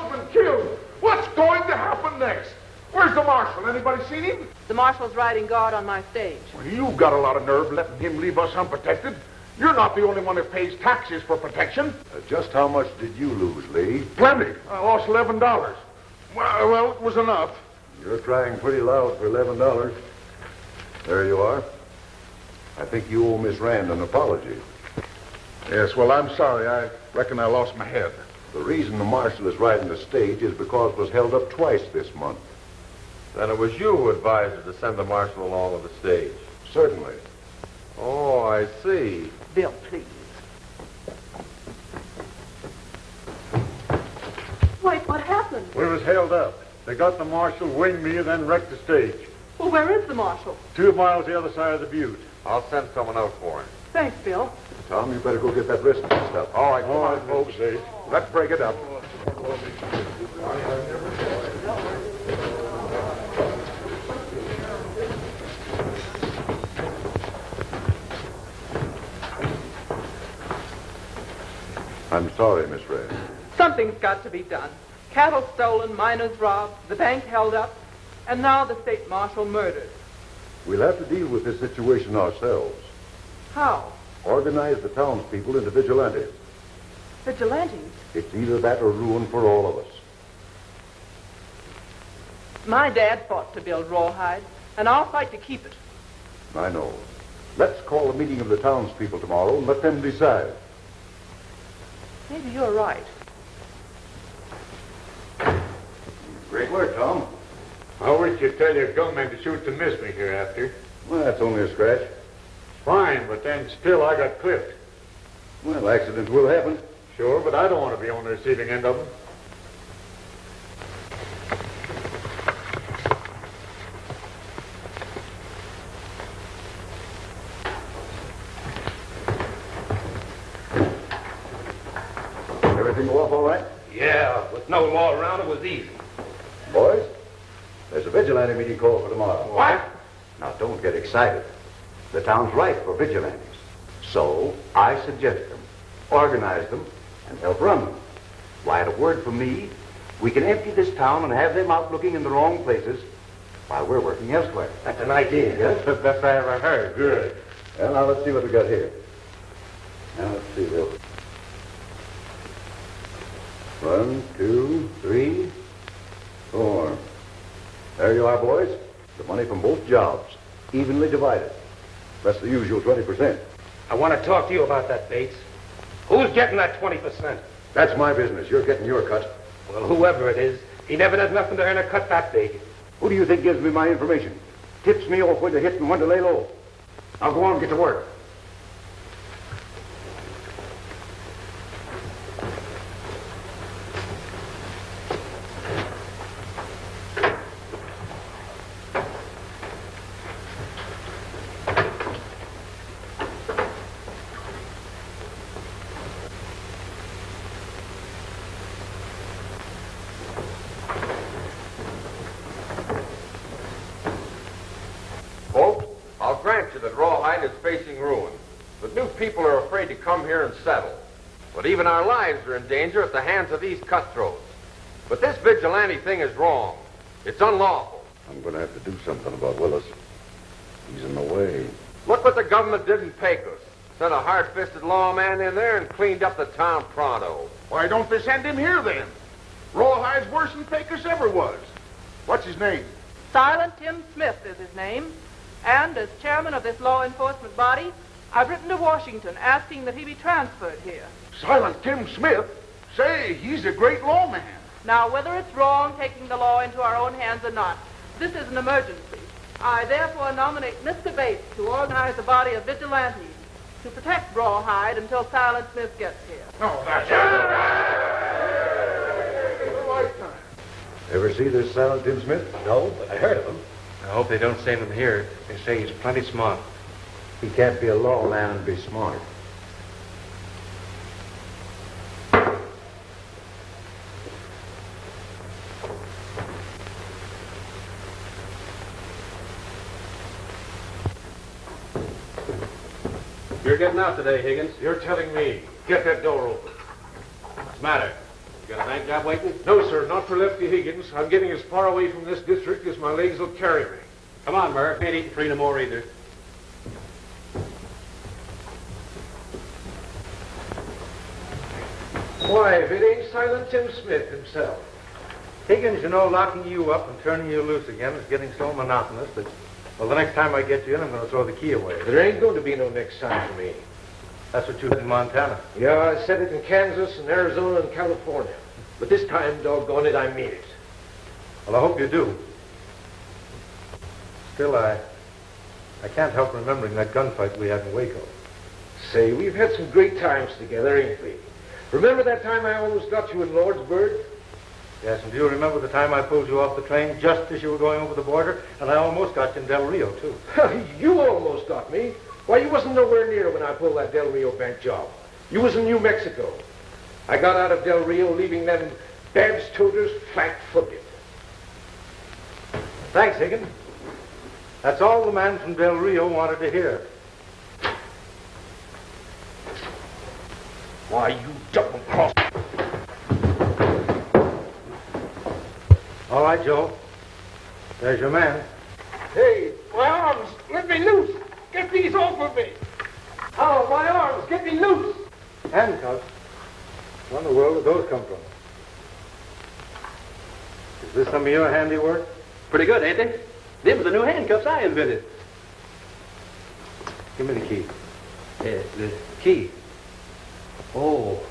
John's been killed. What's going to happen next? Where's the marshal? Anybody seen him? The marshal's riding guard on my stage. Well, you've got a lot of nerve letting him leave us unprotected. You're not the only one who pays taxes for protection. Just how much did you lose, Lee? Plenty. I lost $11. Well, it was enough. You're crying pretty loud for $11. There you are. I think you owe Miss Rand an apology. Yes, well, I'm sorry. I reckon I lost my head. The reason the marshal is riding the stage is because it was held up twice this month. Then it was you who advised her to send the marshal along with the stage? Certainly. Oh, I see. Bill, please. Wait, what happened? We was held up. They got the marshal, winged me, and then wrecked the stage. Well, where is the marshal? 2 miles the other side of the butte. I'll send someone out for him. Thanks, Bill. Tom, you better go get that wrist fixed up. All right, come on, folks. Let's break it up. I'm sorry, Miss Rand. Something's got to be done. Cattle stolen, miners robbed, the bank held up, and now the state marshal murdered. We'll have to deal with this situation ourselves. How? Organize the townspeople into vigilantes. Vigilantes? It's either that or ruin for all of us. My dad fought to build Rawhide, and I'll fight to keep it. I know. Let's call a meeting of the townspeople tomorrow and let them decide. Maybe you're right. Great work, Tom. I wish you'd tell your gunman to shoot to miss me hereafter. Well, that's only a scratch. Fine, but then still I got clipped. Well, accidents will happen. Sure, but I don't want to be on the receiving end of them. Everything go off all right? Yeah, with no law around, it was easy. Boys, there's a vigilante meeting called for tomorrow. What? Now, don't get excited. The town's ripe for vigilantes. So, I suggest them, organize them, and help run them. Why, at a word from me, we can empty this town and have them out looking in the wrong places while we're working elsewhere. That's an idea. Yes? That's the best I ever heard. Good. Well, now let's see what we got here. Now, let's see, Bill. 1, 2, 3, 4. There you are, boys. The money from both jobs, evenly divided. That's the usual 20%. I want to talk to you about that, Bates. Who's getting that 20%? That's my business. You're getting your cut. Well, whoever it is, he never does nothing to earn a cut that big. Who do you think gives me my information? Tips me off when to hit and when to lay low. Now go on and get to work. That Rawhide is facing ruin. But new people are afraid to come here and settle. But even our lives are in danger at the hands of these cutthroats. But this vigilante thing is wrong. It's unlawful. I'm going to have to do something about Willis. He's in the way. Look what the government did in Pecos. Sent a hard-fisted lawman in there and cleaned up the town pronto. Why don't they send him here, then? Rawhide's worse than Pecos ever was. What's his name? Silent Tim Smith is his name. And as chairman of this law enforcement body, I've written to Washington asking that he be transferred here. Silent Tim Smith? Say, he's a great lawman. Now, whether it's wrong taking the law into our own hands or not, this is an emergency. I therefore nominate Mr. Bates to organize a body of vigilantes to protect Rawhide until Silent Smith gets here. Oh, that's it. Ever see this Silent Tim Smith? No, but I heard of him. I hope they don't send him here. They say he's plenty smart. He can't be a lawman and be smart. You're getting out today, Higgins. You're telling me. Get that door open. What's the matter? You got a bank job waiting? No, sir, not for Lefty Higgins. I'm getting as far away from this district as my legs will carry me. Come on, Murph. Ain't eating free no more either. Why, if it ain't Silent Tim Smith himself. Higgins, you know, locking you up and turning you loose again is getting so monotonous that, well, the next time I get you in, I'm going to throw the key away. There ain't going to be no next time for me. That's what you did in Montana. Yeah, I said it in Kansas and Arizona and California. But this time, doggone it, I mean it. Well, I hope you do. Still, I can't help remembering that gunfight we had in Waco. Say, we've had some great times together, ain't we? Remember that time I almost got you in Lordsburg? Yes, and do you remember the time I pulled you off the train just as you were going over the border? And I almost got you in Del Rio, too. You almost got me. Why, you wasn't nowhere near when I pulled that Del Rio bank job. You was in New Mexico. I got out of Del Rio leaving them Babs toters flat-footed. Thanks, Higgins. That's all the man from Del Rio wanted to hear. Why, you double-crossed... All right, Joe. There's your man. Hey, my arms! Let me loose! Get these off of me! Oh, my arms! Get me loose! Handcuffs? Where in the world did those come from? Is this some of your handiwork? Pretty good, ain't they? Them are the new handcuffs I invented. Give me the key. The key. Oh.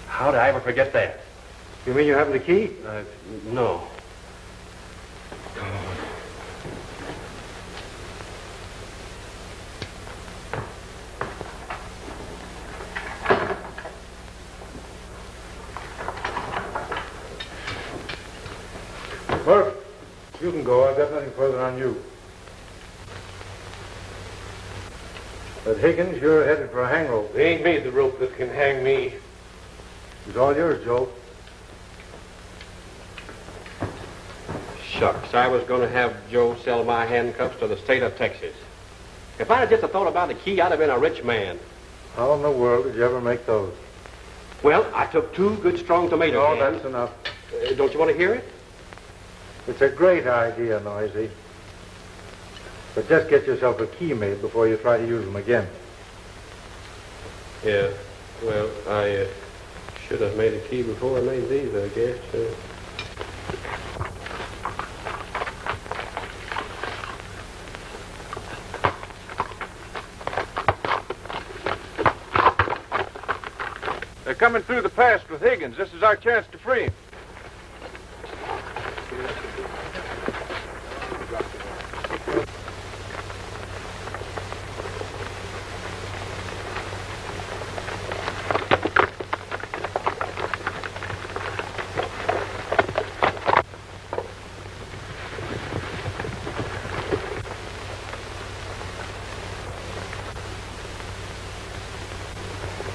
How did I ever forget that? You mean you have the key? No. Murph, you can go. I've got nothing further on you. But Higgins, you're headed for a hang rope. They ain't made the rope that can hang me. It's all yours, Joe. Shucks, I was going to have Joe sell my handcuffs to the state of Texas. If I'd have just thought about the key, I'd have been a rich man. How in the world did you ever make those? Well, I took 2 good strong tomato No, cans. that's enough. Don't you want to hear it? It's a great idea, Noisy. But just get yourself a key made before you try to use them again. Yeah. Well, I should have made a key before I made these, I guess. They're coming through the pass with Higgins. This is our chance to free him.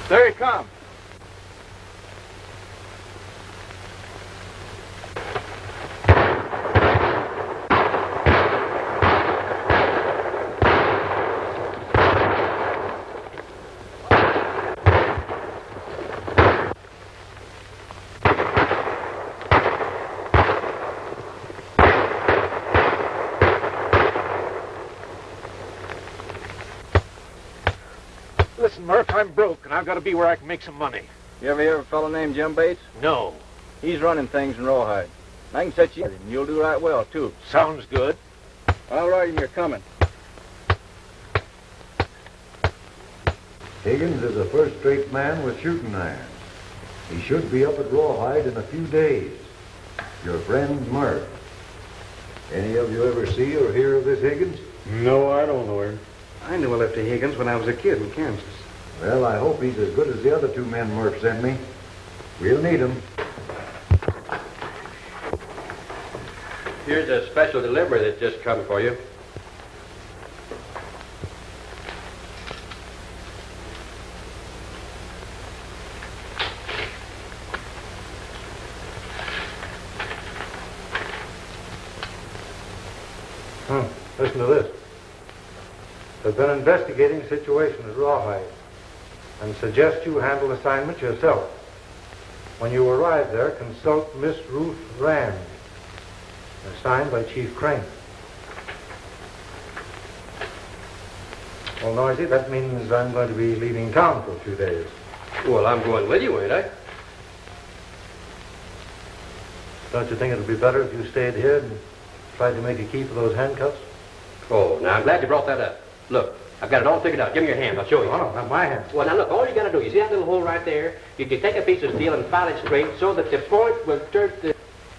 There he comes. Listen, Murph, I'm broke, and I've got to be where I can make some money. You ever hear of a fellow named Jim Bates? No. He's running things in Rawhide. I can set you in, and you'll do right well, too. Sounds good. I'll write him you're coming. Higgins is a first-rate man with shooting irons. He should be up at Rawhide in a few days. Your friend, Murph. Any of you ever see or hear of this Higgins? No, I don't know him. I knew Lefty Higgins when I was a kid in Kansas. Well, I hope he's as good as the other 2 men Murph sent me. We'll need him. Here's a special delivery that just come for you. Listen to this. They've been investigating the situation at Rawhide and suggest you handle assignment yourself. When you arrive there, consult Miss Ruth Rand. Signed by Chief Crane. Well, Noisy, that means I'm going to be leaving town for a few days. Well, I'm going with you, ain't I? Don't you think it would be better if you stayed here and tried to make a key for those handcuffs? Oh, now I'm glad you brought that up. Look, I've got it all figured out. Give me your hand. I'll show you. Oh, no, not my hand. Well, now look, all you got to do, you see that little hole right there? You can take a piece of steel and file it straight so that the point will turn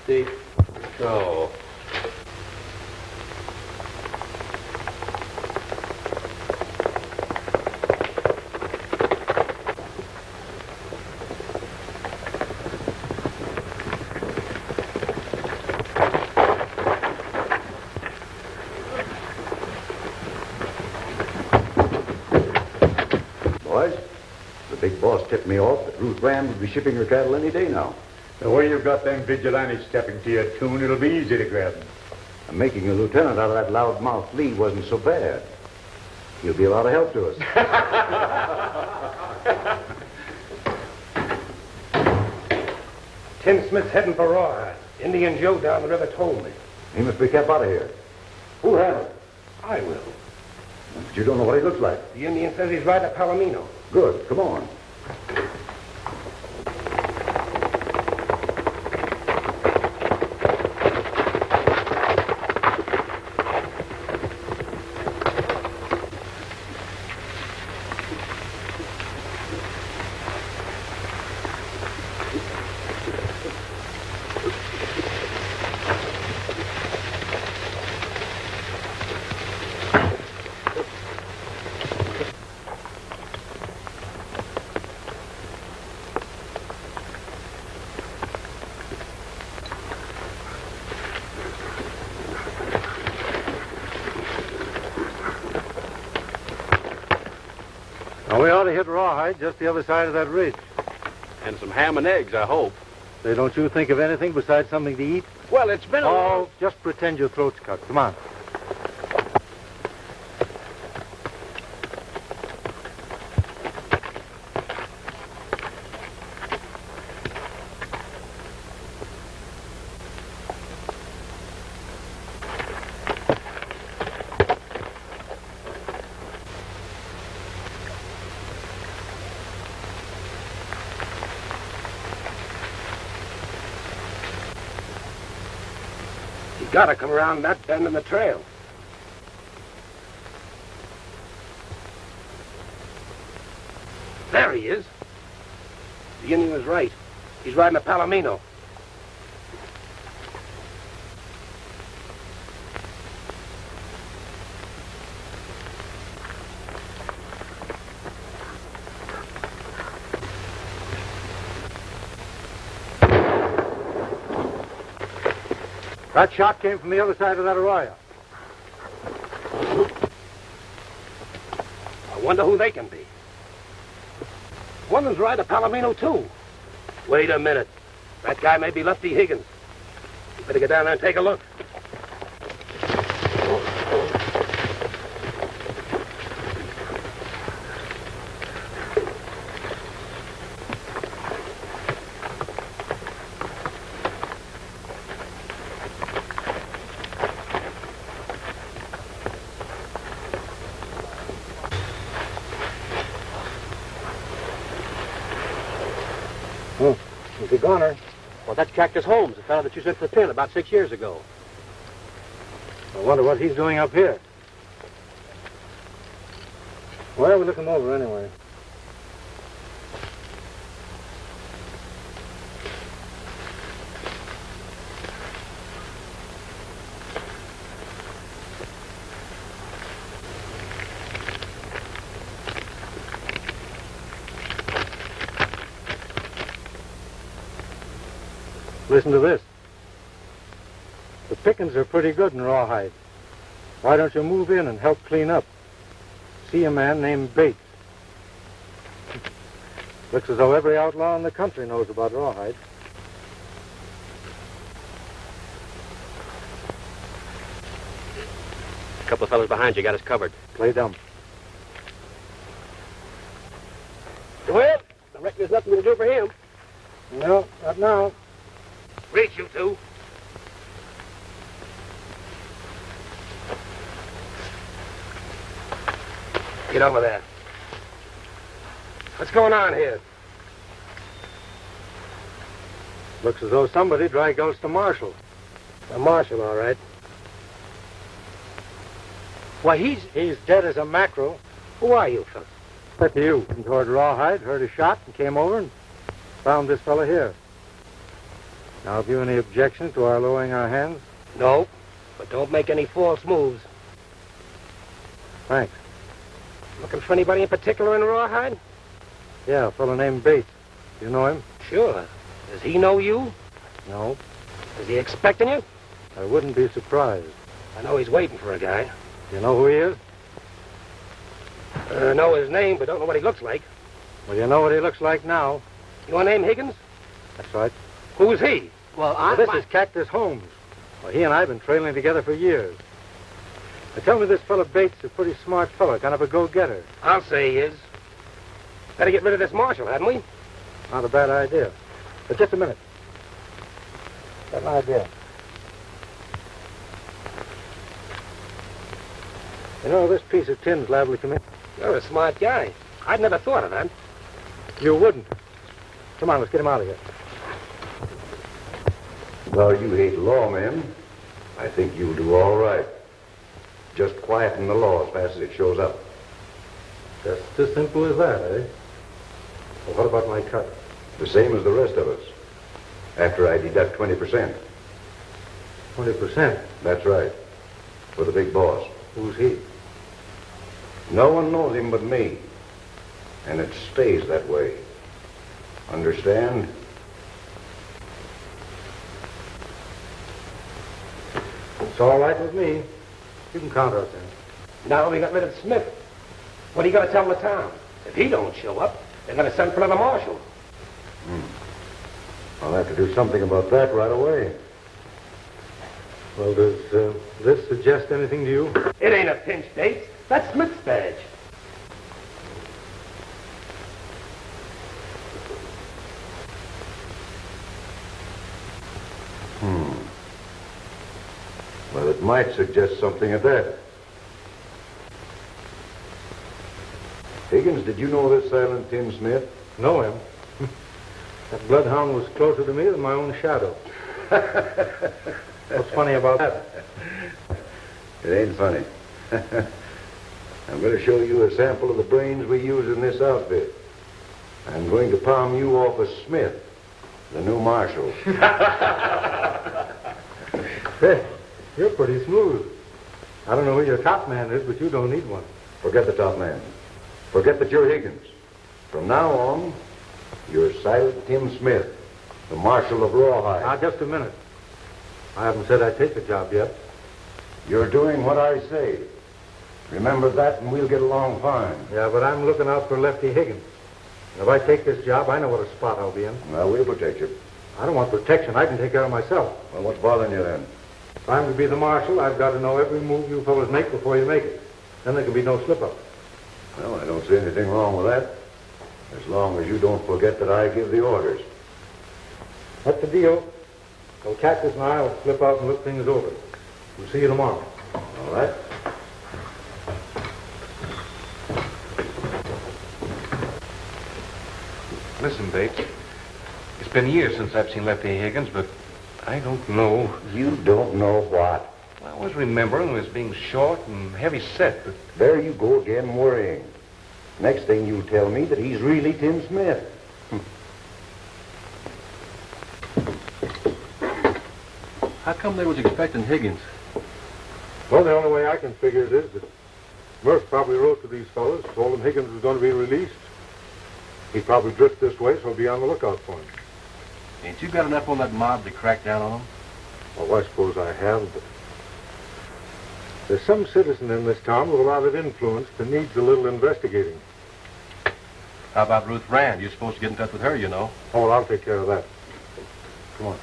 the... Oh. Boys, the big boss tipped me off that Ruth Rand would be shipping her cattle any day now. The way you've got them vigilantes stepping to your tune, it'll be easy to grab them. And making a lieutenant out of that loudmouth Lee wasn't so bad. He'll be a lot of help to us. Tim Smith's heading for Rawhide. Indian Joe down the river told me. He must be kept out of here. Who'll handle it? I will. But you don't know what he looks like. The Indian says he's right at Palomino. Good. Come on. Now, we ought to hit Rawhide just the other side of that ridge. And some ham and eggs, I hope. Say, don't you think of anything besides something to eat? Well, it's been a Oh, just pretend your throat's cut. Come on. You gotta come around that bend in the trail. There he is. The Indian was right. He's riding a Palomino. That shot came from the other side of that arroyo. I wonder who they can be. One of them's riding a Palomino, too. Wait a minute. That guy may be Lefty Higgins. You better get down there and take a look. He's a goner. Well, that's Cactus Holmes, the fellow that you sent to the pen about 6 years ago. I wonder what he's doing up here. Well, we'll look him over anyway. Listen to this. The pickings are pretty good in Rawhide. Why don't you move in and help clean up? See a man named Bates. Looks as though every outlaw in the country knows about Rawhide. A couple of fellows behind you got us covered. Play dumb. Well, I reckon there's nothing we can do for him. No, not now. Reach, you two. Get over there. What's going on here? Looks as though somebody dry gulched the marshal. A marshal, all right. Why, he's dead as a mackerel. Who are you, fellas? But you. Went toward Rawhide, heard a shot, and came over and found this fella here. Now, have you any objections to our lowering our hands? No, but don't make any false moves. Thanks. Looking for anybody in particular in Rawhide? Yeah, a fellow named Bates. You know him? Sure. Does he know you? No. Is he expecting you? I wouldn't be surprised. I know he's waiting for a guy. You know who he is? Know his name, but don't know what he looks like. Well, you know what he looks like now. Your name Higgins? That's right. Who's he? Well, this is Cactus Holmes. Well, he and I have been trailing together for years. Now, tell me this fellow Bates is a pretty smart fellow, kind of a go-getter. I'll say he is. Better get rid of this marshal, hadn't we? Not a bad idea. But just a minute. Got an idea. You know, this piece of tin's liable to come in. You're a smart guy. I'd never thought of that. You wouldn't. Come on, let's get him out of here. Well, you hate lawmen. I think you'll do all right. Just quieten the law as fast as it shows up. Just as simple as that, eh? Well, what about my cut? The same as the rest of us. After I deduct 20%. 20%? That's right. For the big boss. Who's he? No one knows him but me. And it stays that way. Understand? It's all right with me. You can count us in. Now we got rid of Smith. What are you going to tell the town? If he don't show up, they're going to send for another marshal. I'll have to do something about that right away. Well, does this suggest anything to you? It ain't a pinch date. That's Smith's badge. Well, it might suggest something at that. Higgins, did you know this silent Tim Smith? Know him. That bloodhound was closer to me than my own shadow. What's funny about that? It ain't funny. I'm going to show you a sample of the brains we use in this outfit. I'm going to palm you off as Smith, the new marshal. Hey, you're pretty smooth. I don't know who your top man is, but you don't need one. Forget the top man. Forget that you're Higgins. From now on, you're Silent Tim Smith, the marshal of Rawhide. Now, just a minute. I haven't said I'd take the job yet. You're doing what I say. Remember that, and we'll get along fine. Yeah, but I'm looking out for Lefty Higgins. And if I take this job, I know what a spot I'll be in. Well, we'll protect you. I don't want protection. I can take care of myself. Well, what's bothering you then? If I'm to be the marshal, I've got to know every move you fellas make before you make it. Then there can be no slip-up. Well, I don't see anything wrong with that. As long as you don't forget that I give the orders. That's the deal. So Cactus and I will slip out and look things over. We'll see you tomorrow. All right. Listen, Bates. It's been years since I've seen Lefty Higgins, but I don't know. You don't know what? I always remember him as being short and heavy set, but... There you go again worrying. Next thing you tell me that he's really Tim Smith. How come they was expecting Higgins? Well, the only way I can figure it is that Murph probably wrote to these fellas, told them Higgins was going to be released. He'd probably drift this way, so he'll be on the lookout for him. Ain't you got enough on that mob to crack down on them? Well, I suppose I have, but there's some citizen in this town with a lot of influence that needs a little investigating. How about Ruth Rand? You're supposed to get in touch with her, you know. Oh, well, I'll take care of that. Come on.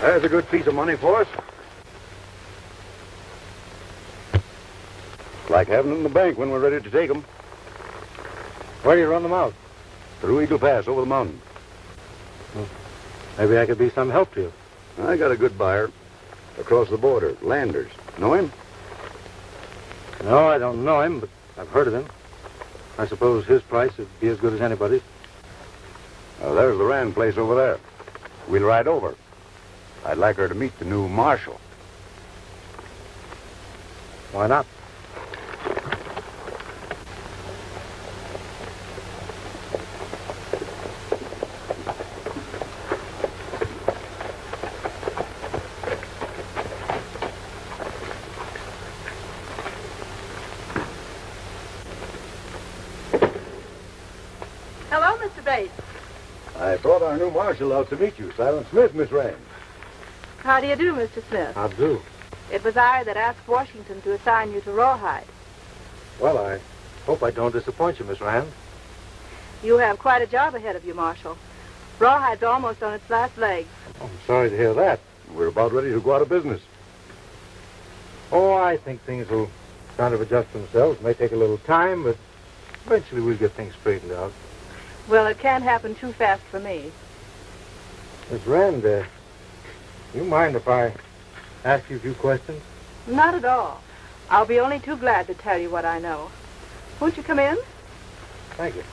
There's a good piece of money for us. Like having them in the bank when we're ready to take them. Where do you run them out? Through Eagle Pass, over the mountain. Maybe I could be some help to you. I got a good buyer. Across the border, Landers. Know him? No, I don't know him, but I've heard of him. I suppose his price would be as good as anybody's. There's the Rand place over there. We'll ride over. I'd like her to meet the new marshal. Why not? Hello, Mr. Bates. I brought our new marshal out to meet you, Silent Smith, Miss Rand. How do you do, Mr. Smith? How do? It was I that asked Washington to assign you to Rawhide. Well, I hope I don't disappoint you, Miss Rand. You have quite a job ahead of you, Marshal. Rawhide's almost on its last legs. Oh, I'm sorry to hear that. We're about ready to go out of business. Oh, I think things will kind of adjust themselves. It may take a little time, but eventually we'll get things straightened out. Well, it can't happen too fast for me. Miss Rand, you mind if I ask you a few questions? Not at all. I'll be only too glad to tell you what I know. Won't you come in? Thank you.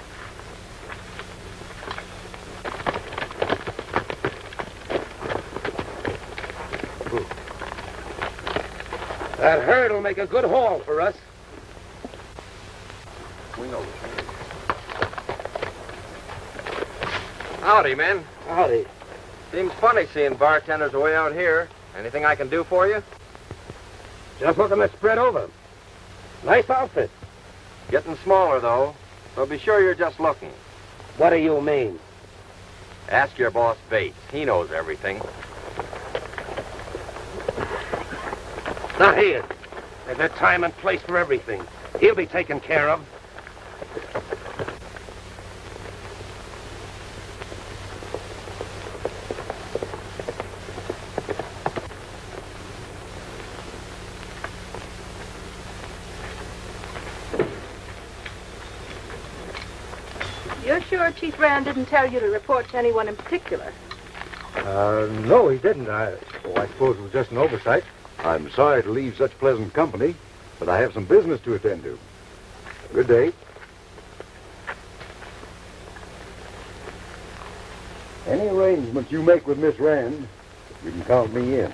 That herd will make a good haul for us. We know. Howdy, men. Howdy. Seems funny seeing bartenders away out here. Anything I can do for you? Just looking to spread over. Nice outfit. Getting smaller, though. So be sure you're just looking. What do you mean? Ask your boss, Bates. He knows everything. Now here. There's a time and place for everything. He'll be taken care of. You're sure Chief Rand didn't tell you to report to anyone in particular? No, he didn't. I suppose it was just an oversight. I'm sorry to leave such pleasant company, but I have some business to attend to. Good day. Any arrangements you make with Miss Rand, you can count me in.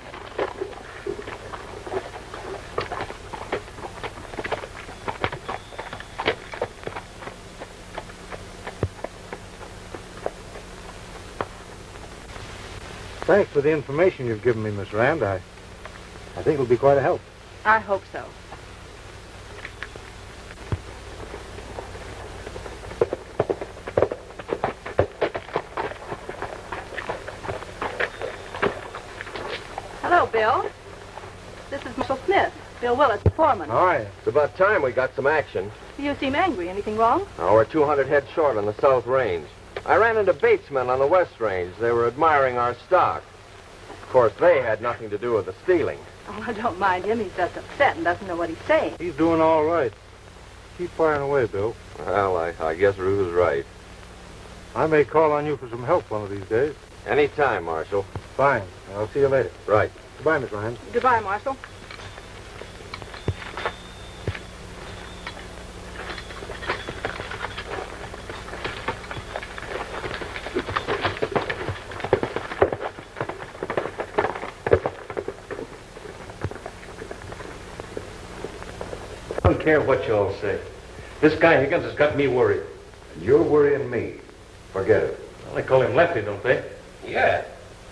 Thanks for the information you've given me, Miss Rand. I think it'll be quite a help. I hope so. Hello, Bill. This is Marshal Smith, Bill Willis, the foreman. All right. It's about time we got some action. You seem angry. Anything wrong? Now, we're 200 head short on the South Range. I ran into Batesmen on the West Range. They were admiring our stock. Of course, they had nothing to do with the stealing. Oh, I don't mind him. He's just upset and doesn't know what he's saying. He's doing all right. Keep firing away, Bill. Well, I guess Ruth's right. I may call on you for some help one of these days. Any time, Marshal. Fine. I'll see you later. Right. Goodbye, Miss Rand. Goodbye, Marshal. I don't care what you all say. This guy Higgins has got me worried. And you're worrying me. Forget it. Well, they call him Lefty, don't they? Yeah.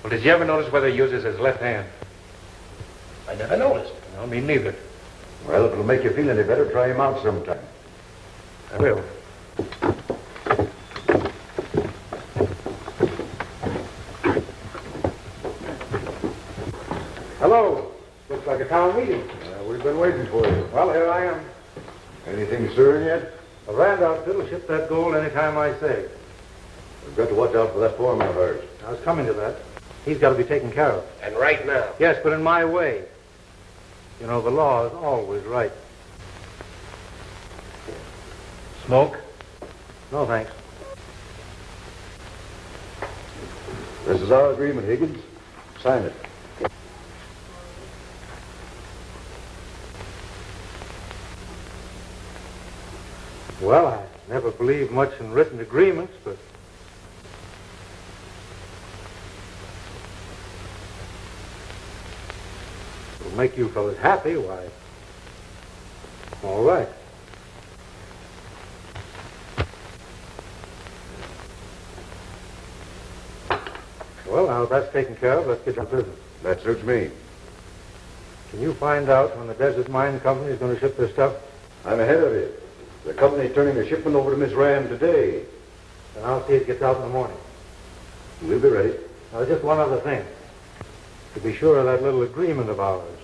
Well, did you ever notice whether he uses his left hand? I never noticed. No, me neither. Well, if it'll make you feel any better, try him out sometime. I will. Hello. Looks like a town meeting. We've been waiting for you. Well, here I am. Anything stirring yet? The Rand outfit will ship that gold any time I say. We've got to watch out for that foreman of ours. I was coming to that. He's got to be taken care of. And right now. Yes, but in my way. You know, the law is always right. Smoke? No, thanks. This is our agreement, Higgins. Sign it. Well, I never believed much in written agreements, but... it'll make you fellas happy, why... all right. Well, now that's taken care of, let's get to business. That suits me. Can you find out when the Desert Mine Company is going to ship their stuff? I'm ahead of it. The company's turning the shipment over to Miss Ram today. Then I'll see it gets out in the morning. We'll be ready. Now, just one other thing. To be sure of that little agreement of ours.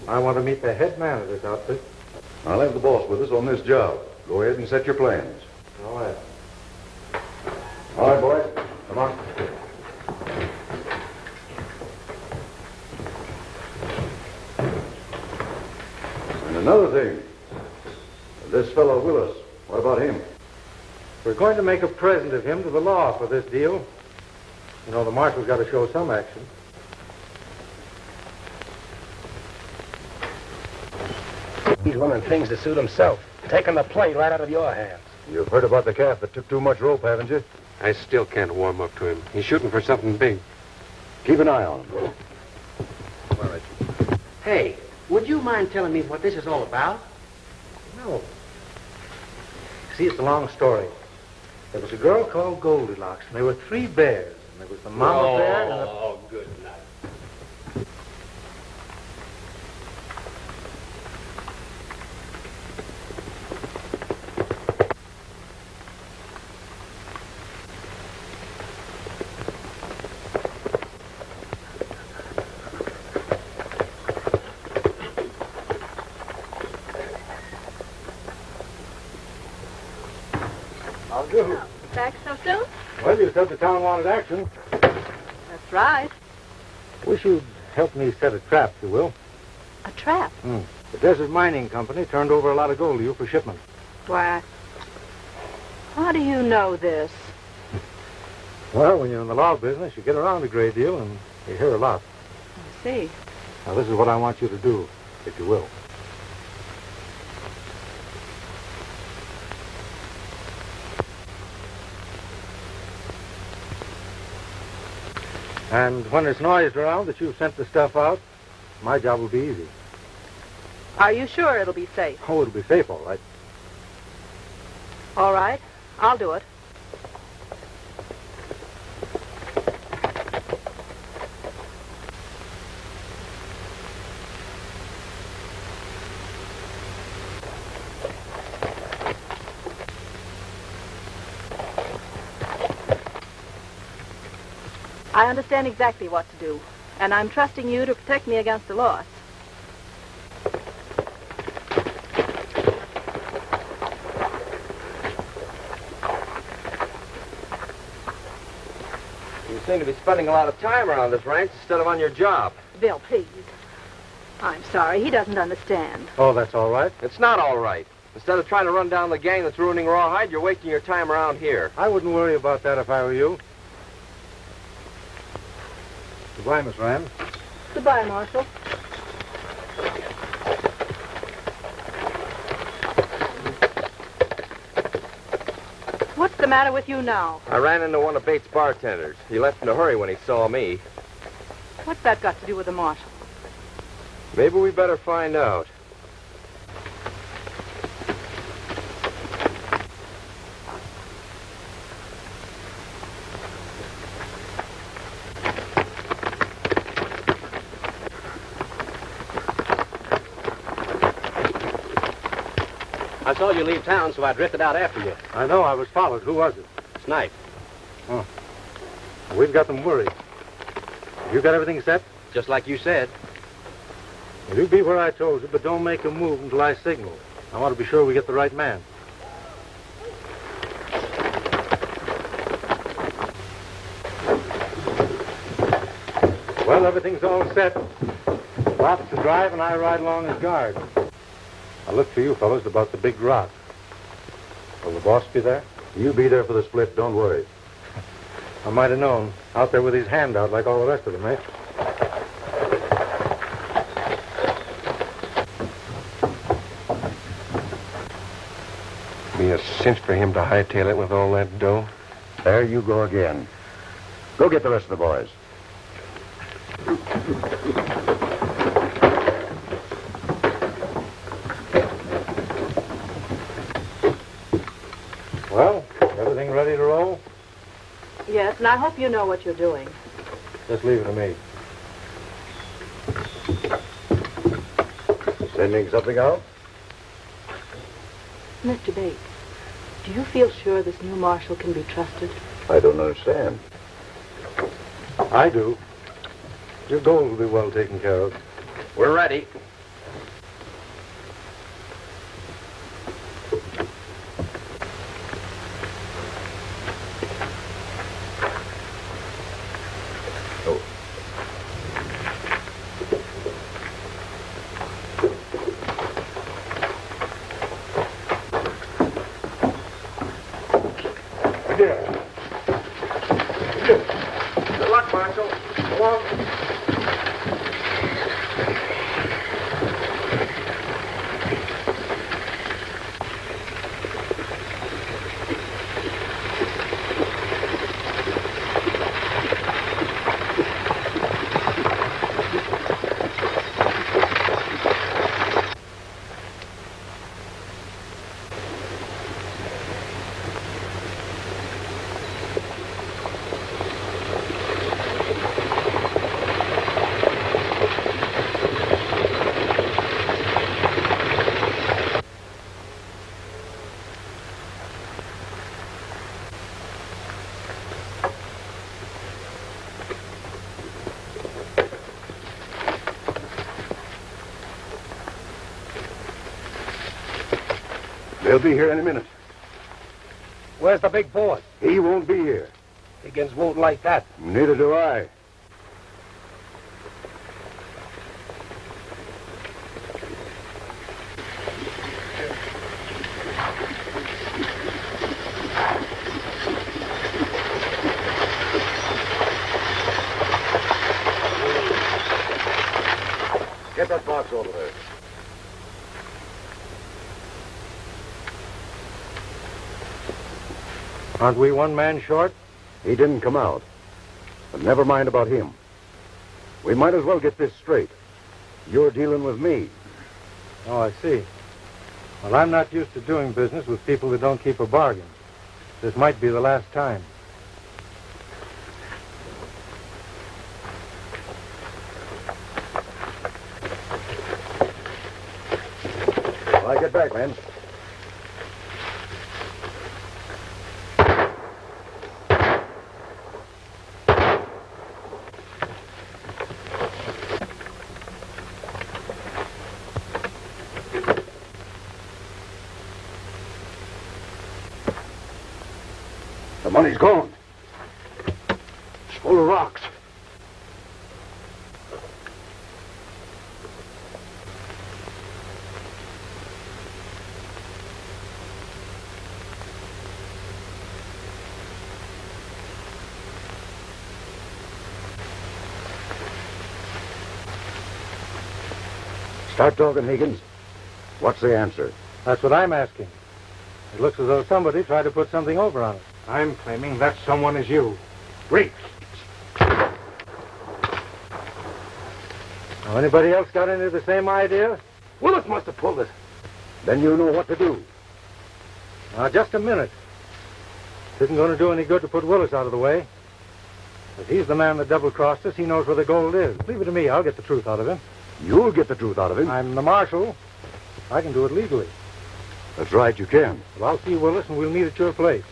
I want to meet the head man of this outfit. I'll have the boss with us on this job. Go ahead and set your plans. All right. All right, boys. Come on. And another thing. This fellow Willis, what about him? We're going to make a present of him to the law for this deal. You know, the marshal's got to show some action. He's running things to suit himself, taking the plate right out of your hands. You've heard about the calf that took too much rope, haven't you? I still can't warm up to him. He's shooting for something big. Keep an eye on him. All right. Hey, would you mind telling me what this is all about? No. See, it's a long story. There was a girl called Goldilocks, and there were 3 bears. And there was the mama bear and the... Oh, good night. I'll do. Back so soon? Well, you said the town wanted action. That's right. Wish you'd help me set a trap, if you will. A trap? The Desert Mining Company turned over a lot of gold to you for shipment. Why, how do you know this? Well, when you're in the law business, you get around a great deal, and you hear a lot. I see. Now, this is what I want you to do, if you will. And when it's noised around that you've sent the stuff out, my job will be easy. Are you sure it'll be safe? Oh, it'll be safe, all right. All right. I'll do it. I understand exactly what to do, and I'm trusting you to protect me against the loss. You seem to be spending a lot of time around this ranch instead of on your job. Bill, please. I'm sorry. He doesn't understand. Oh, that's all right. It's not all right. Instead of trying to run down the gang that's ruining Rawhide, you're wasting your time around here. I wouldn't worry about that if I were you. Goodbye, Miss Ram. Goodbye, Marshal. What's the matter with you now? I ran into one of Bates' bartenders. He left in a hurry when he saw me. What's that got to do with the Marshal? Maybe we better find out. I saw you leave town, so I drifted out after you. I know, I was followed. Who was it? Snipe. Oh. We've got them worried. You got everything set? Just like you said. Well, you be where I told you, but don't make a move until I signal. I want to be sure we get the right man. Well, everything's all set. Bob's to drive, and I ride along as guard. I look for you fellows about the big rock. Will the boss be there? You be there for the split, don't worry. I might have known. Out there with his hand out like all the rest of them, eh? Be a cinch for him to hightail it with all that dough. There you go again. Go get the rest of the boys. Well, everything ready to roll? Yes, and I hope you know what you're doing. Just leave it to me. Sending something out? Mr. Bates, do you feel sure this new marshal can be trusted? I don't understand. I do. Your gold will be well taken care of. We're ready. Good luck, Marshal. Go on. They'll be here any minute. Where's the big boss? He won't be here. Higgins won't like that. Neither do I. Get that box over there. Aren't we one man short? He didn't come out. But never mind about him. We might as well get this straight. You're dealing with me. Oh, I see. Well, I'm not used to doing business with people that don't keep a bargain. This might be the last time. Well, I get back, man. The money's gone. It's full of rocks. Start talking, Higgins. What's the answer? That's what I'm asking. It looks as though somebody tried to put something over on us. I'm claiming that someone is you. Reek. Now, anybody else got any of the same idea? Willis must have pulled it. Then you know what to do. Now, just a minute. It isn't going to do any good to put Willis out of the way. If he's the man that double-crossed us, he knows where the gold is. Leave it to me. I'll get the truth out of him. You'll get the truth out of him. I'm the marshal. I can do it legally. That's right, you can. Well, I'll see Willis, and we'll meet at your place.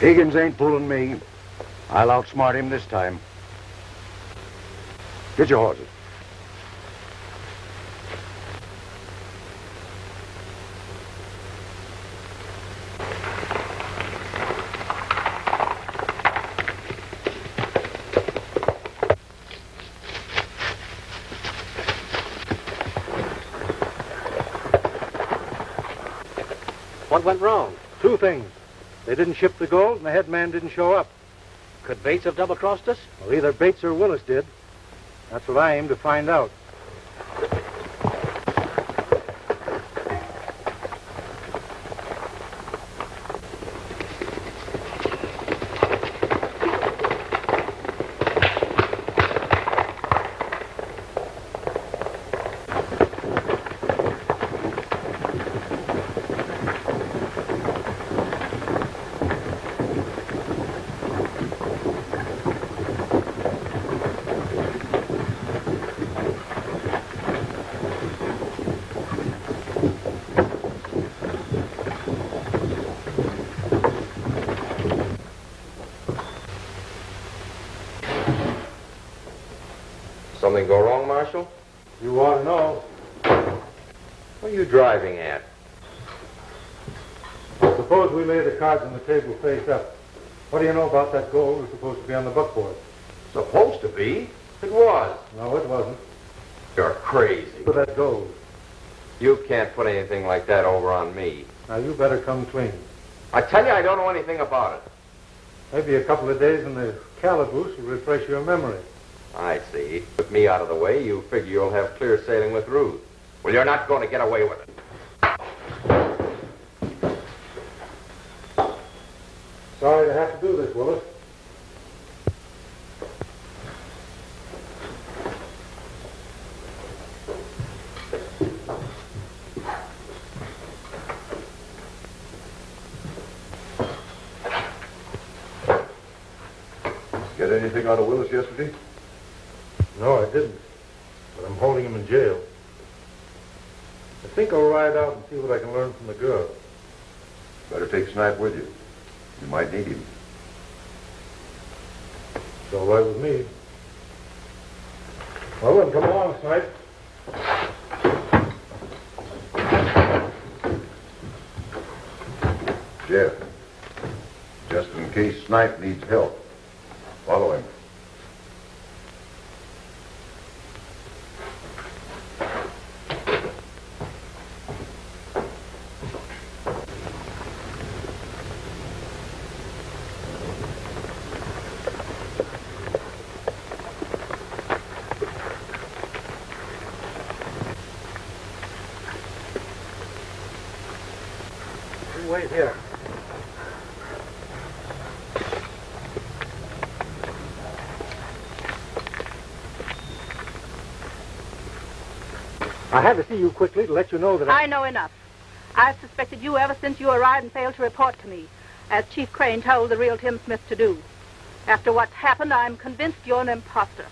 Higgins ain't fooling me. I'll outsmart him this time. Get your horses. What went wrong? Two things. They didn't ship the gold, and the head man didn't show up. Could Bates have double-crossed us? Well, either Bates or Willis did. That's what I aim to find out. Something go wrong, Marshal? You want to know? What are you driving at? Suppose we lay the cards on the table face up. What do you know about that gold that's supposed to be on the buckboard? Supposed to be? It was. No, it wasn't. You're crazy. For that gold. You can't put anything like that over on me. Now, you better come clean. I tell you, I don't know anything about it. Maybe a couple of days in the calaboose will refresh your memory. I see. With me out of the way, you figure you'll have clear sailing with Ruth. Well, you're not going to get away with it. Sorry to have to do this, Willis. Get anything out of Willis yesterday? No, I didn't. But I'm holding him in jail. I think I'll ride out and see what I can learn from the girl. Better take Snipe with you. You might need him. It's all right with me. Well, then, come along, Snipe. Jeff, just in case Snipe needs help, follow him. Wait here. I had to see you quickly to let you know that I know enough. I've suspected you ever since you arrived and failed to report to me, as Chief Crane told the real Tim Smith to do. After what's happened, I'm convinced you're an imposter.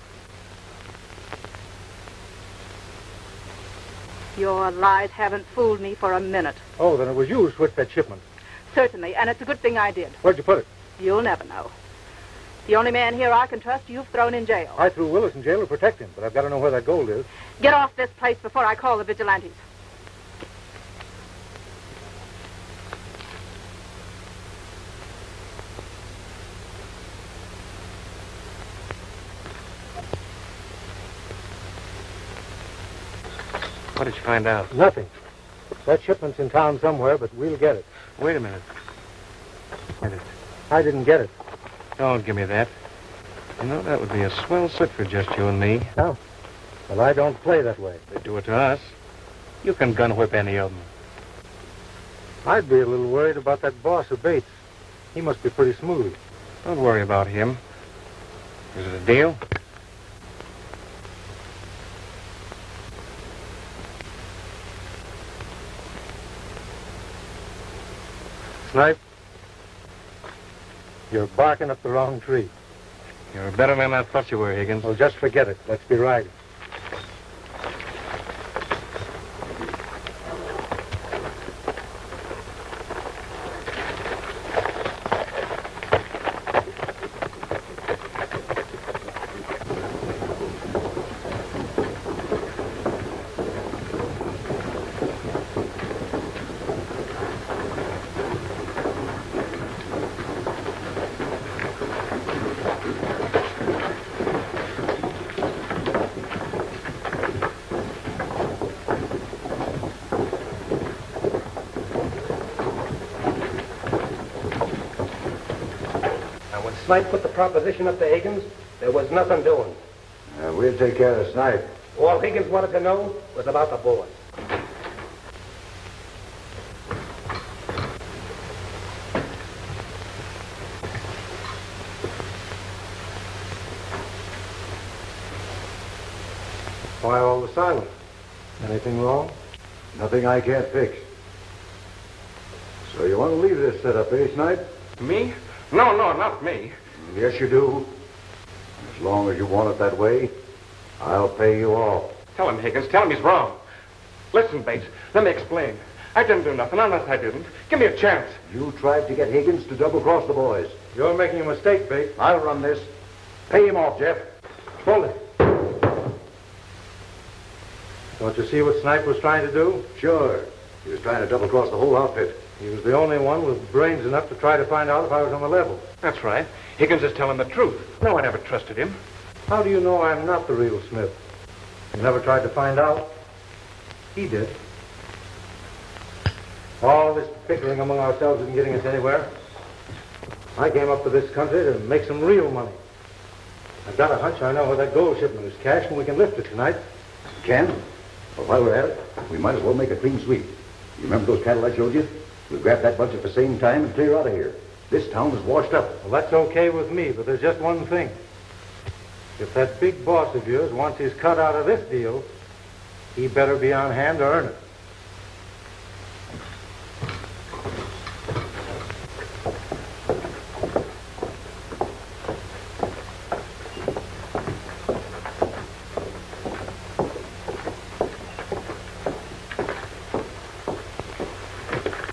Your lies haven't fooled me for a minute. Oh, then it was you who switched that shipment. Certainly, and it's a good thing I did. Where'd you put it? You'll never know. The only man here I can trust you've thrown in jail. I threw Willis in jail to protect him, but I've got to know where that gold is. Get off this place before I call the vigilantes. What did you find out? Nothing. That shipment's in town somewhere, but we'll get it. Wait a minute. Get it. I didn't get it. Don't give me that. You know, that would be a swell sit for just you and me. No. Well, I don't play that way. They do it to us. You can gun whip any of them. I'd be a little worried about that boss of Bates. He must be pretty smooth. Don't worry about him. Is it a deal? Snipe, you're barking up the wrong tree. You're a better man than I thought you were, Higgins. Well, just forget it. Let's be riding. Snipe put the proposition up to Higgins, there was nothing doing. We'll take care of Snipe. All Higgins wanted to know was about the boys. Why all the silence? Anything wrong? Nothing I can't fix. So you want to leave this setup, eh, Snipe? Me? No, not me. Yes, you do. As long as you want it that way, I'll pay you off. Tell him, Higgins. Tell him he's wrong. Listen, Bates, let me explain. I didn't do nothing. Honest, I didn't. Give me a chance. You tried to get Higgins to double-cross the boys. You're making a mistake, Bates. I'll run this. Pay him off, Jeff. Hold it. Don't you see what Snipe was trying to do? Sure. He was trying to double-cross the whole outfit. He was the only one with brains enough to try to find out if I was on the level. That's right. Higgins is telling the truth. No one ever trusted him. How do you know I'm not the real Smith? You never tried to find out? He did. All this bickering among ourselves isn't getting us anywhere. I came up to this country to make some real money. I've got a hunch I know where that gold shipment is cached, and we can lift it tonight. Ken? Well, while we're at it, we might as well make a clean sweep. You remember those cattle I showed you? We'll grab that bunch at the same time and clear out of here. This town is washed up. Well, that's okay with me, but there's just one thing. If that big boss of yours wants his cut out of this deal, he better be on hand to earn it.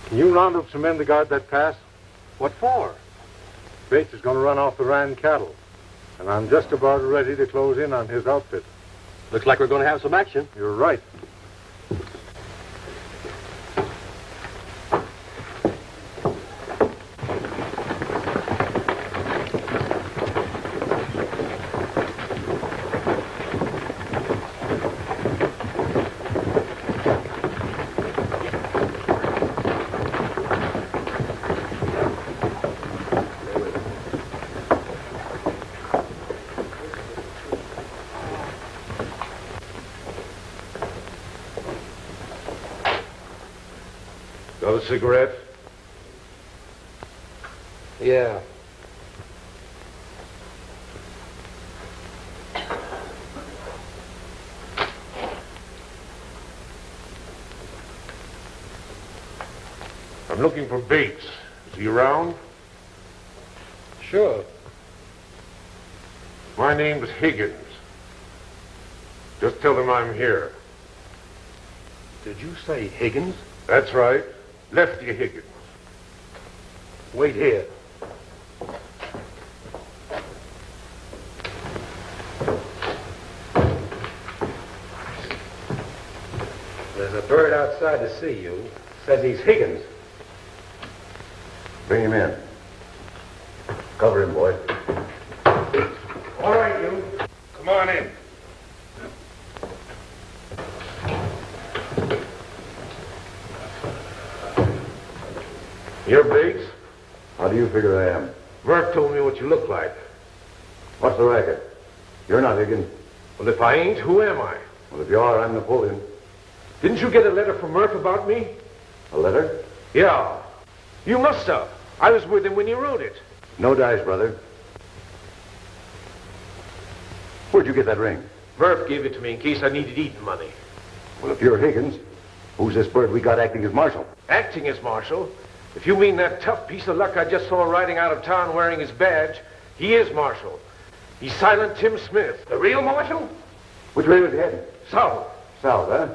Can you round up some men to guard that pass? What for? Bates is going to run off the Rand cattle, and I'm just about ready to close in on his outfit. Looks like we're going to have some action. You're right. Got a cigarette? Yeah. I'm looking for Bates. Is he around? Sure. My name's Higgins. Just tell them I'm here. Did you say Higgins? That's right. Lefty Higgins. Wait here. There's a bird outside to see you. Says he's Higgins. Bring him in. Cover him, boy. All right, you. Come on in. You're Bates? How do you figure I am? Murph told me what you look like. What's the racket? You're not Higgins. Well, if I ain't, who am I? Well, if you are, I'm Napoleon. Didn't you get a letter from Murph about me? A letter? Yeah. You must have. I was with him when you wrote it. No dice, brother. Where'd you get that ring? Murph gave it to me in case I needed eating money. Well, if you're Higgins, who's this bird we got acting as marshal? Acting as marshal? If you mean that tough piece of luck I just saw riding out of town wearing his badge, he is marshal. He's Silent Tim Smith. The real marshal? Which way was he heading? South. South, huh?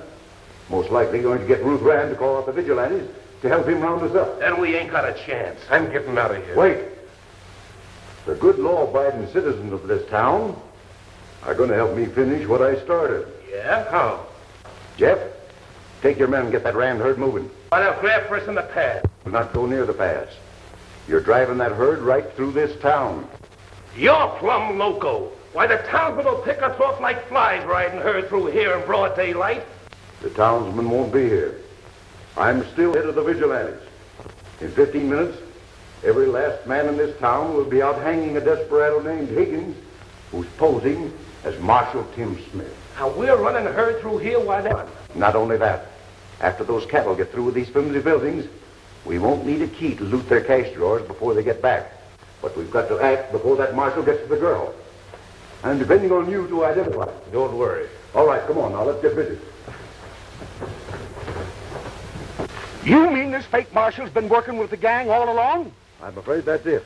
Most likely going to get Ruth Rand to call out the vigilantes to help him round us up. Then we ain't got a chance. I'm getting out of here. Wait. The good law-abiding citizens of this town are going to help me finish what I started. Yeah? How? Jeff, take your men and get that Rand herd moving. Why, they'll grab first in the pass. Do not go near the pass. You're driving that herd right through this town. You're plumb loco. Why, the townsmen will pick us off like flies riding her through here in broad daylight. The townsmen won't be here. I'm still head of the vigilantes. In 15 minutes, Every last man in this town will be out hanging a desperado named Higgins, who's posing as Marshal Tim Smith. Now, we're running a herd through here while they're on. Not only that, after those cattle get through with these flimsy buildings, we won't need a key to loot their cash drawers before they get back. But we've got to act before that marshal gets to the girl. And depending on you to identify. Don't worry. All right, come on now, let's get busy. You mean this fake marshal's been working with the gang all along? I'm afraid that's it.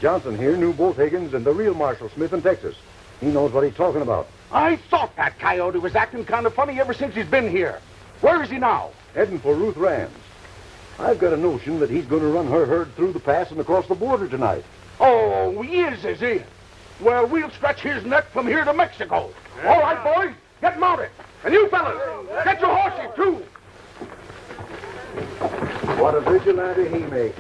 Johnson here knew both Higgins and the real Marshal Smith in Texas. He knows what he's talking about. I thought that coyote was acting kind of funny ever since he's been here. Where is he now? Heading for Ruth Rand's. I've got a notion that he's going to run her herd through the pass and across the border tonight. Oh, he is he? Well, we'll stretch his neck from here to Mexico. All right, boys, get mounted. And you fellas, get your horses, too. What a vigilante he makes.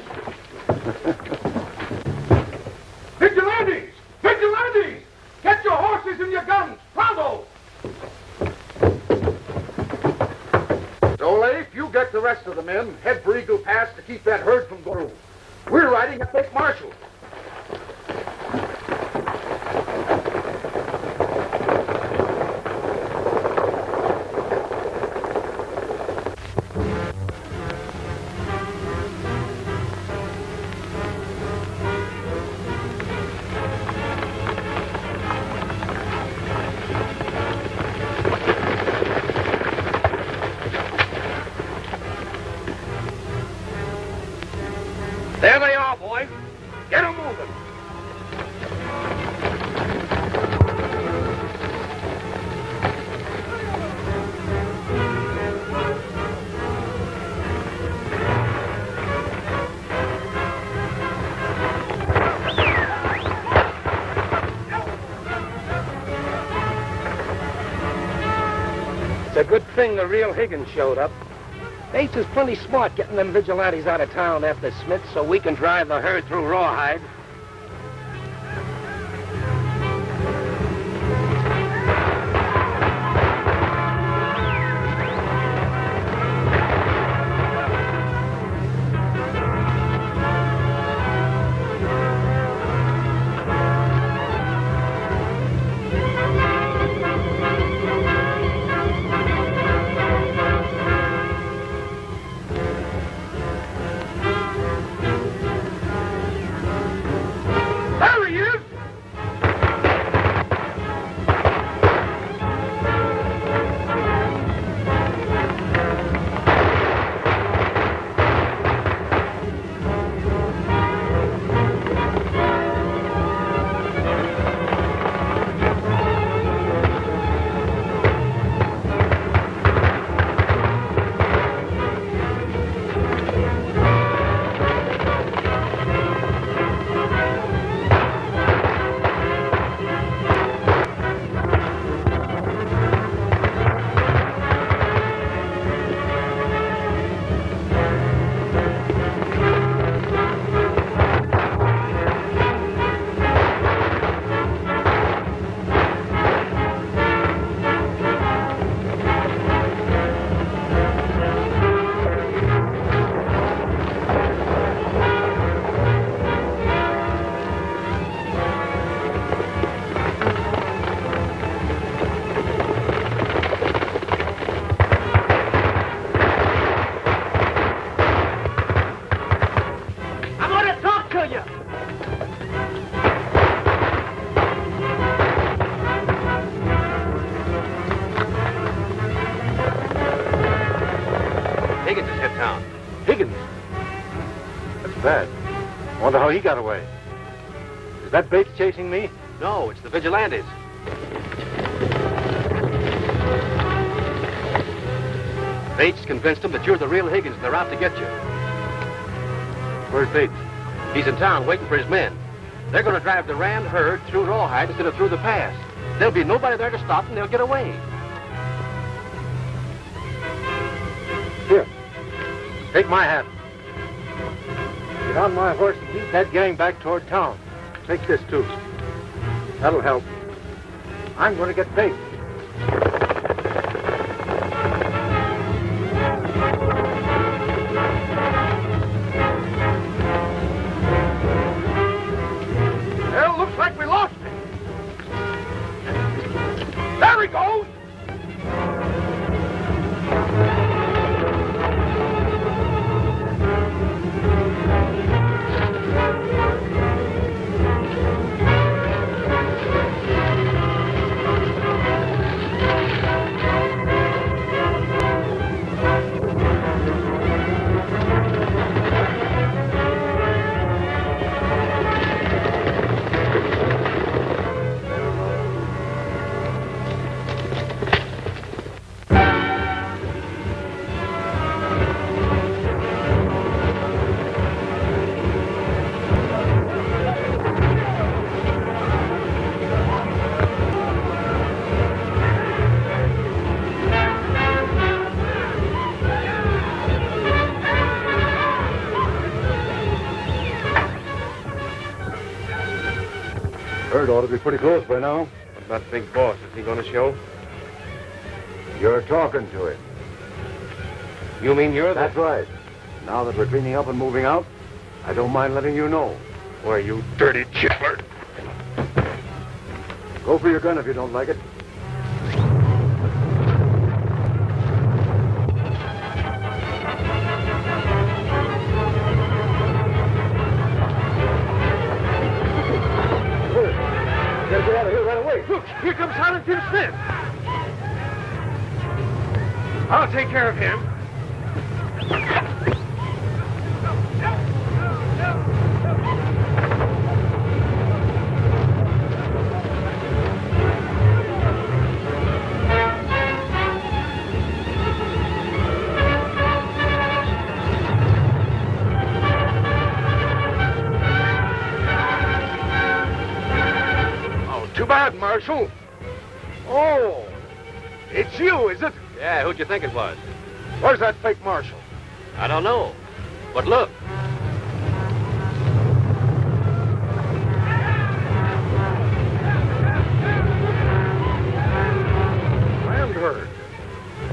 Vigilantes! Vigilantes! Get your horses and your guns! Pronto! Dole, you get the rest of the men. Head for Eagle Pass to keep that herd from going. We're riding a fake marshal. There they are, boys. Get 'em moving. It's a good thing the real Higgins showed up. Bates is plenty smart getting them vigilantes out of town after Smith so we can drive the herd through Rawhide. Higgins has hit town. Higgins? That's bad. Wonder how he got away. Is that Bates chasing me? No, it's the vigilantes. Bates convinced them that you're the real Higgins and they're out to get you. Where's Bates? He's in town waiting for his men. They're going to drive the Rand herd through Rawhide instead of through the pass. There'll be nobody there to stop them. They'll get away. Here. Take my hat. Get on my horse and lead that gang back toward town. Take this, too. That'll help. I'm going to get Bates. There he goes! Herd ought to be pretty close by now. What about Big Boss? Is he going to show? You're talking to him. You mean you're the... That's right. Now that we're cleaning up and moving out, I don't mind letting you know. Why, you dirty chickler. Go for your gun if you don't like it. Gotta get out of here right away. Look, here comes Silent Jim Smith. I'll take care of him. Too bad, Marshal. Oh, it's you, is it? Yeah, who'd you think it was? Where's that fake Marshal? I don't know. But look. Landherd.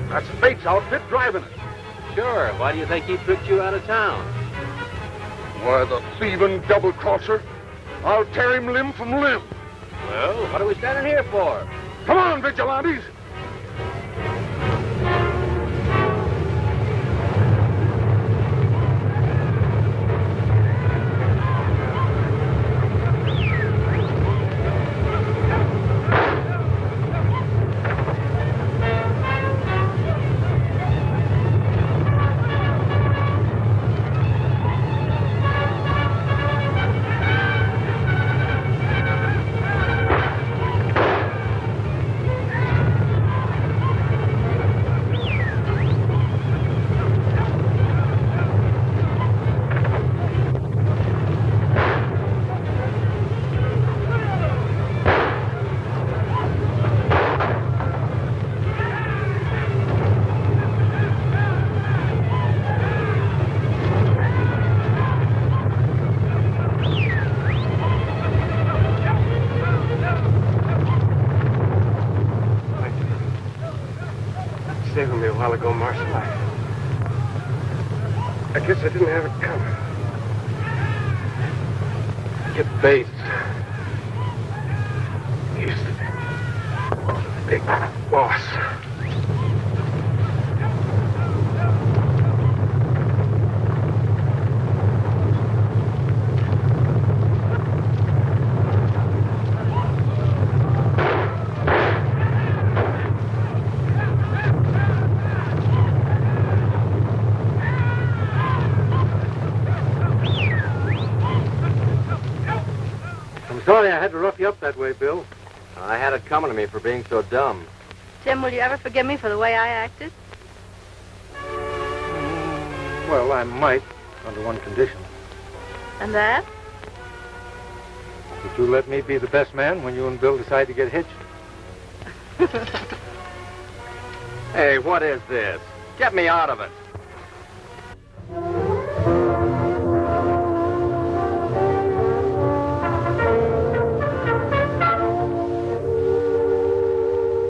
That's Bates' outfit driving it. Sure. Why do you think he tricked you out of town? Why, the thieving double-crosser. I'll tear him limb from limb. Well, what are we standing here for? Come on, vigilantes. Saving me a while ago, Marshal. I guess I didn't have it coming. Get Bates. He's the big boss. Sorry I had to rough you up that way, Bill. I had it coming to me for being so dumb. Tim, will you ever forgive me for the way I acted? Well, I might, under one condition. And that? That you let me be the best man when you and Bill decide to get hitched. Hey, what is this? Get me out of it.